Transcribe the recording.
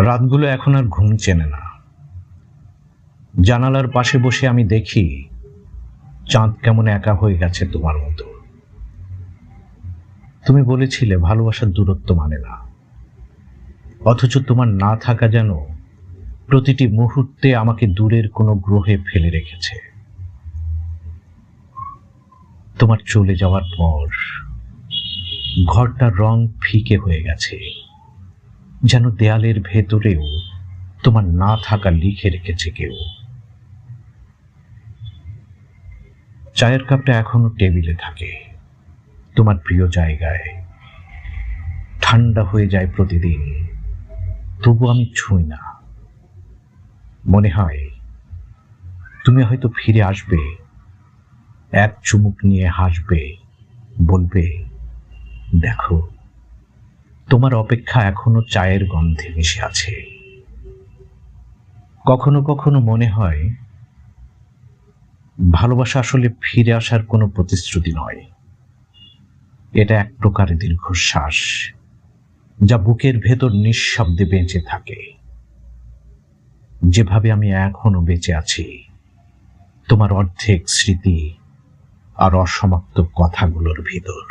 রাতগুলো এখন আর ঘুম চেনে না। জানালার পাশে বসে আমি দেখি চাঁদ কেমন একা হয়ে গেছে তোমার মতো। তুমি বলেছিলে ভালোবাসার দূরত্ব মানে না, অথচ তোমার না থাকা যেন প্রতিটি মুহূর্তে আমাকে দূরের কোনো গ্রহে ফেলে রেখেছে। তোমার চলে যাওয়ার পর ঘরটার রং ফিকে হয়ে গেছে, যেন দেয়ালের ভেতরেও তোমার না থাকা লিখে রেখেছে কেউ। চায়ের কাপটা এখনো টেবিলে থাকে, তোমার প্রিয় জায়গায়। ঠান্ডা হয়ে যায় প্রতিদিন, তবু আমি ছুঁই না। মনে হয় তুমি হয়তো ফিরে আসবে, এক চুমুক নিয়ে হাসবে, বলবে, দেখো তোমার অপেক্ষা এখনো চায়ের গন্ধে মিশে আছে। কখনো কখনো মনে হয় ভালোবাসা আসলে ফিরে আসার কোনো প্রতিশ্রুতি নয়, এটা এক প্রকারের দীর্ঘশ্বাস, যা বুকের ভেতর নিঃশব্দে বেঁচে থাকে। যেভাবে আমি এখনো বেঁচে আছি, তোমার অর্ধেক স্মৃতি আর অসমাপ্ত কথাগুলোর ভিতর।